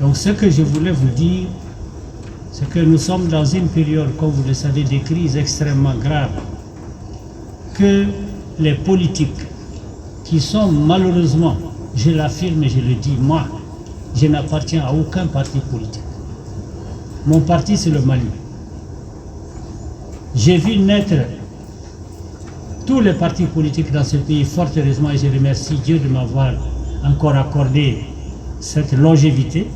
Donc ce que je voulais vous dire, c'est que nous sommes dans une période, comme vous le savez, de crise extrêmement grave, que les politiques qui sont malheureusement, je l'affirme et je le dis, moi, je n'appartiens à aucun parti politique. Mon parti, c'est le Mali. J'ai vu naître tous les partis politiques dans ce pays, fort heureusement, et je remercie Dieu de m'avoir encore accordé cette longévité.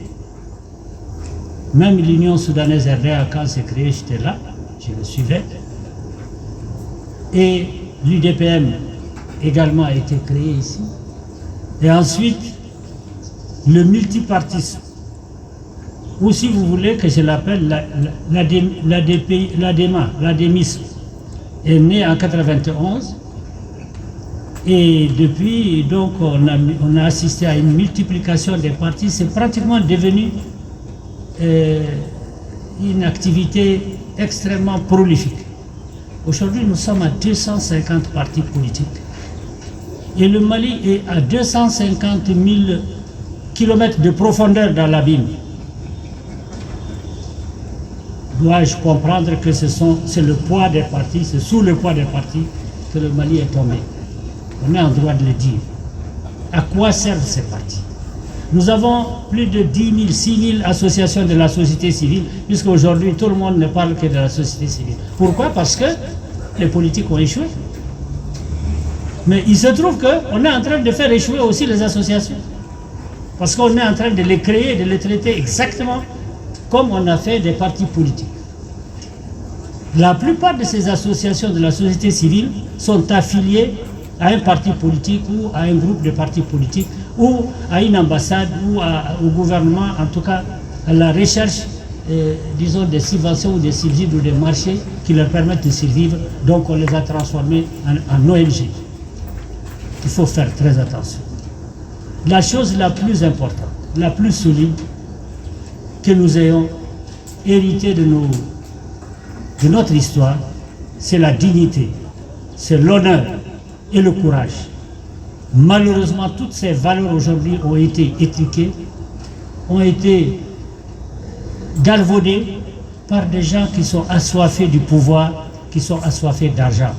Même l'Union soudanaise RDA, quand c'est créé, j'étais là, je le suivais. Et l'UDPM également a été créé ici. Et ensuite, le multipartisme, ou si vous voulez que je l'appelle l'ADEMISme, est né en 91. Et depuis, donc, on a assisté à une multiplication des partis. C'est pratiquement devenu une activité extrêmement prolifique. Aujourd'hui, nous sommes à 250 partis politiques. Et le Mali est à 250 000 kilomètres de profondeur dans l'abîme. Dois-je comprendre que c'est le poids des partis, c'est sous le poids des partis que le Mali est tombé? On est en droit de le dire. À quoi servent ces partis? Nous avons plus de 10 000, 6 000 associations de la société civile, puisqu'aujourd'hui tout le monde ne parle que de la société civile. Pourquoi? Parce que les politiques ont échoué. Mais il se trouve qu'on est en train de faire échouer aussi les associations. Parce qu'on est en train de les créer, de les traiter exactement comme on a fait des partis politiques. La plupart de ces associations de la société civile sont affiliées à un parti politique ou à un groupe de partis politiques ou à une ambassade ou au gouvernement, en tout cas à la recherche, disons, des subventions ou des subsides ou des marchés qui leur permettent de survivre. Donc on les a transformés en ONG. Il faut faire très attention. La chose la plus importante, la plus solide que nous ayons hérité de notre histoire, c'est la dignité, c'est l'honneur et le courage. Malheureusement, toutes ces valeurs aujourd'hui ont été étriquées, ont été galvaudées par des gens qui sont assoiffés du pouvoir, qui sont assoiffés d'argent.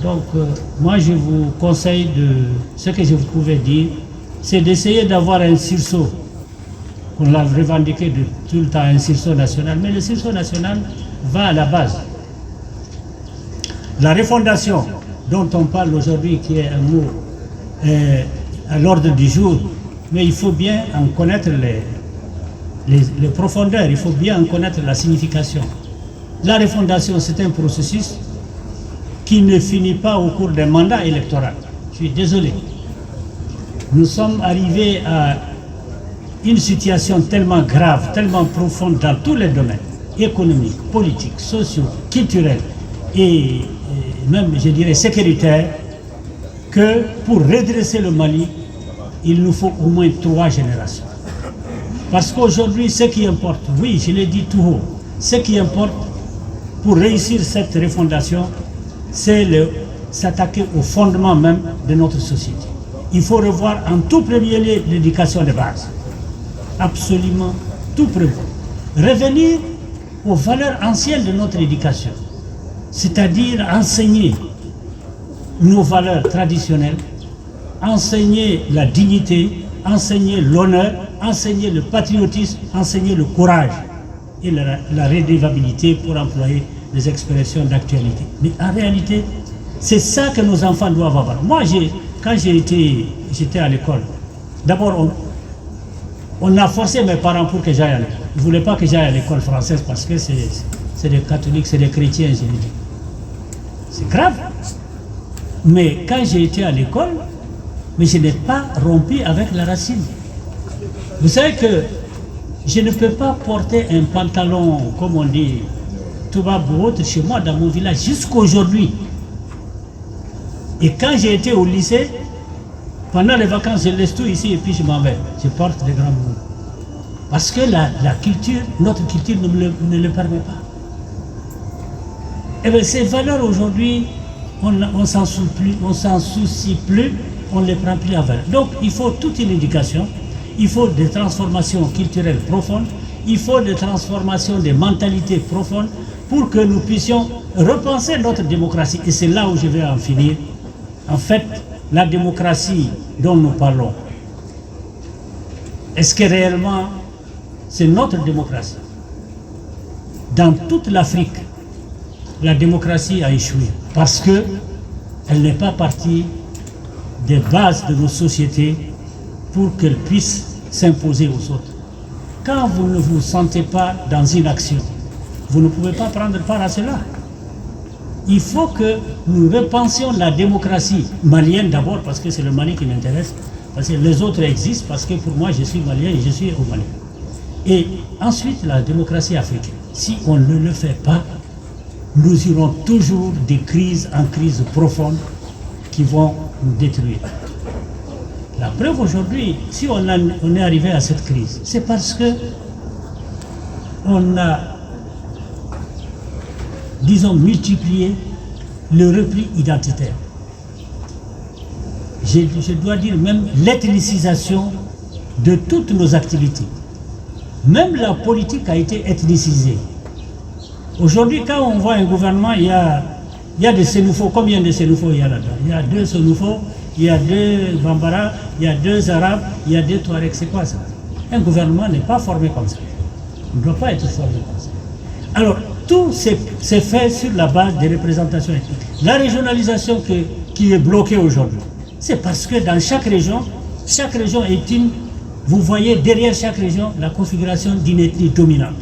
Donc, moi, je vous conseille ce que je vous pouvais dire, c'est d'essayer d'avoir un sursaut. On l'a revendiqué de tout le temps, un sursaut national, mais le sursaut national va à la base. La refondation dont on parle aujourd'hui, qui est un mot à l'ordre du jour, mais il faut bien en connaître les profondeurs, il faut bien en connaître la signification. La refondation, c'est un processus qui ne finit pas au cours d'un mandat électoral. Je suis désolé. Nous sommes arrivés à une situation tellement grave, tellement profonde dans tous les domaines, économiques, politiques, sociaux, culturels et même, je dirais, sécuritaires, que pour redresser le Mali, il nous faut au moins 3 générations. Parce qu'aujourd'hui, ce qui importe, oui, je l'ai dit tout haut, ce qui importe pour réussir cette refondation, c'est s'attaquer au fondement même de notre société. Il faut revoir en tout premier lieu l'éducation de base. Absolument tout premier. Revenir aux valeurs anciennes de notre éducation. C'est-à-dire enseigner nos valeurs traditionnelles, enseigner la dignité, enseigner l'honneur, enseigner le patriotisme, enseigner le courage et la redevabilité, pour employer les expressions d'actualité. Mais en réalité, c'est ça que nos enfants doivent avoir. Moi, quand j'étais à l'école, d'abord, on a forcé mes parents pour que j'aille à l'école. Ils ne voulaient pas que j'aille à l'école française parce que c'est des catholiques, c'est des chrétiens, je l'ai dit. C'est grave. Mais quand j'ai été à l'école, mais je n'ai pas rompu avec la racine. Vous savez que je ne peux pas porter un pantalon, comme on dit, toubab ou autre chez moi dans mon village jusqu'à aujourd'hui. Et quand j'ai été au lycée, pendant les vacances, je laisse tout ici et puis je m'en vais. Je porte des grands mots. Parce que la culture, notre culture ne le permet pas. Et bien ces valeurs aujourd'hui, on s'en soucie plus, on ne les prend plus à valeur. Donc il faut toute une éducation, il faut des transformations culturelles profondes, il faut des transformations des mentalités profondes pour que nous puissions repenser notre démocratie. Et c'est là où je vais en finir. En fait, la démocratie dont nous parlons, est-ce que réellement c'est notre démocratie? Dans toute l'Afrique, la démocratie a échoué parce qu'elle n'est pas partie des bases de nos sociétés pour qu'elle puisse s'imposer aux autres. Quand vous ne vous sentez pas dans une action, vous ne pouvez pas prendre part à cela. Il faut que nous repensions la démocratie malienne d'abord, parce que c'est le Mali qui m'intéresse, parce que les autres existent, parce que pour moi je suis malien et je suis au Mali. Et ensuite la démocratie africaine. Si on ne le fait pas, nous irons toujours des crises en crise profonde qui vont nous détruire. La preuve aujourd'hui, si on est arrivé à cette crise, c'est parce que on a, disons, multiplié le repli identitaire. Je dois dire même l'ethnicisation de toutes nos activités. Même la politique a été ethnicisée. Aujourd'hui, quand on voit un gouvernement, il y a des Sénoufos. Combien de Sénoufos il y a là-dedans? Il y a 2 Sénoufos, il y a 2 Bambara, il y a 2 Arabes, il y a 2 Touaregs. C'est quoi ça? Un gouvernement n'est pas formé comme ça. Il ne doit pas être formé comme ça. Alors, tout c'est fait sur la base des représentations ethniques. La régionalisation qui est bloquée aujourd'hui, c'est parce que dans chaque région est une... Vous voyez derrière chaque région la configuration d'une ethnie dominante.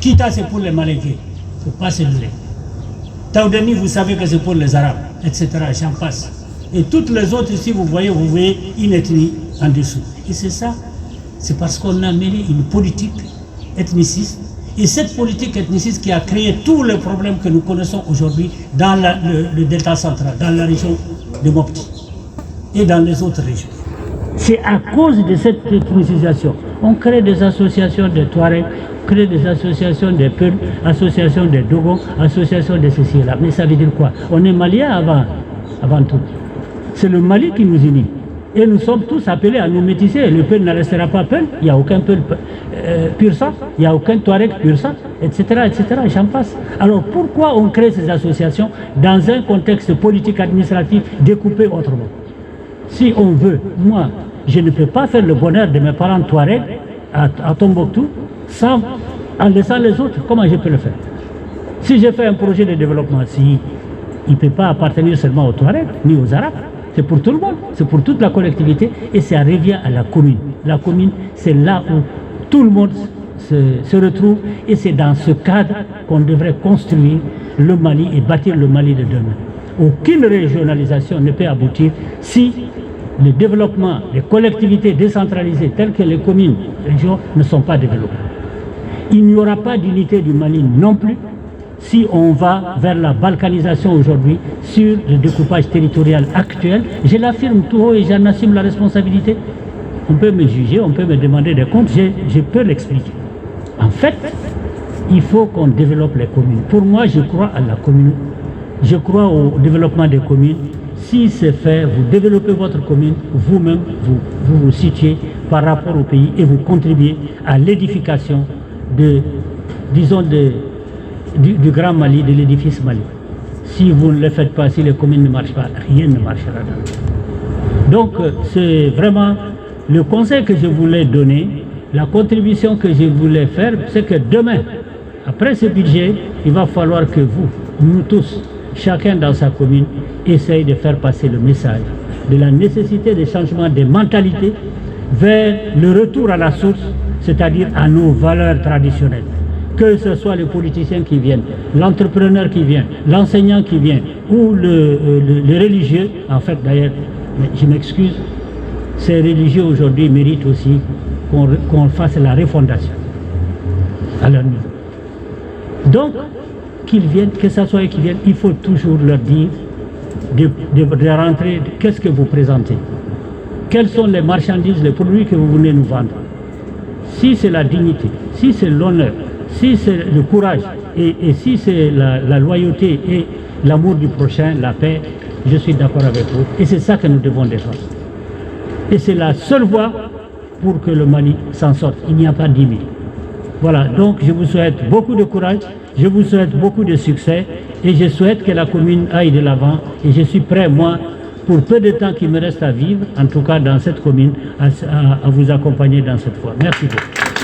Kita, c'est pour les Malinqués, il ne faut pas se leurrer. Taoudani, vous savez que c'est pour les Arabes, etc. J'en passe. Et toutes les autres ici, vous voyez une ethnie en dessous. Et c'est ça, c'est parce qu'on a mêlé une politique ethniciste. Et cette politique ethniciste qui a créé tous les problèmes que nous connaissons aujourd'hui dans le delta central, dans la région de Mopti et dans les autres régions. C'est à cause de cette ethnicisation. On crée des associations de Touaregs, on crée des associations de Peuls, associations de Dogon, associations de ceci et là. Mais ça veut dire quoi? On est Maliens avant tout. C'est le Mali qui nous unit. Et nous sommes tous appelés à nous métisser. Le Peul ne restera pas Peul. Il n'y a aucun Peul pur sang, il n'y a aucun Touareg pur sang, etc., etc. J'en passe. Alors pourquoi on crée ces associations dans un contexte politique administratif découpé autrement? Si on veut, moi, je ne peux pas faire le bonheur de mes parents Touareg à Tombouctou en laissant les autres. Comment je peux le faire? Si je fais un projet de développement, il ne peut pas appartenir seulement aux Touaregs ni aux Arabes. C'est pour tout le monde, c'est pour toute la collectivité et ça revient à la commune. La commune, c'est là où tout le monde se retrouve et c'est dans ce cadre qu'on devrait construire le Mali et bâtir le Mali de demain. Aucune régionalisation ne peut aboutir si le développement des collectivités décentralisées telles que les communes, les régions ne sont pas développées. Il n'y aura pas d'unité du Mali non plus si on va vers la balkanisation aujourd'hui sur le découpage territorial actuel. Je l'affirme tout haut et j'en assume la responsabilité. On peut me juger, on peut me demander des comptes, je peux l'expliquer. En fait, il faut qu'on développe les communes. Pour moi, je crois à la commune. Je crois au développement des communes. Si c'est fait, vous développez votre commune, vous-même, vous vous situez par rapport au pays et vous contribuez à l'édification du Grand Mali, de l'édifice Mali. Si vous ne le faites pas, si les communes ne marchent pas, rien ne marchera. Donc, c'est vraiment le conseil que je voulais donner, la contribution que je voulais faire, c'est que demain, après ce budget, il va falloir que nous tous, chacun dans sa commune, essaye de faire passer le message de la nécessité de changement des mentalités vers le retour à la source, c'est-à-dire à nos valeurs traditionnelles. Que ce soit les politiciens qui viennent, l'entrepreneur qui vient, l'enseignant qui vient, ou le religieux, en fait d'ailleurs, je m'excuse, ces religieux aujourd'hui méritent aussi qu'on fasse la refondation à leur niveau. Donc, qu'ils viennent, que ce soit eux qui viennent, il faut toujours leur dire de rentrer, qu'est-ce que vous présentez? Quelles sont les marchandises, les produits que vous venez nous vendre? Si c'est la dignité, si c'est l'honneur, si c'est le courage et si c'est la loyauté et l'amour du prochain, la paix, je suis d'accord avec vous. Et c'est ça que nous devons défendre. Et c'est la seule voie pour que le Mali s'en sorte. Il n'y a pas 10 000. Voilà, donc je vous souhaite beaucoup de courage, je vous souhaite beaucoup de succès et je souhaite que la commune aille de l'avant et je suis prêt, moi, pour peu de temps qu'il me reste à vivre, en tout cas dans cette commune, à vous accompagner dans cette voie. Merci beaucoup.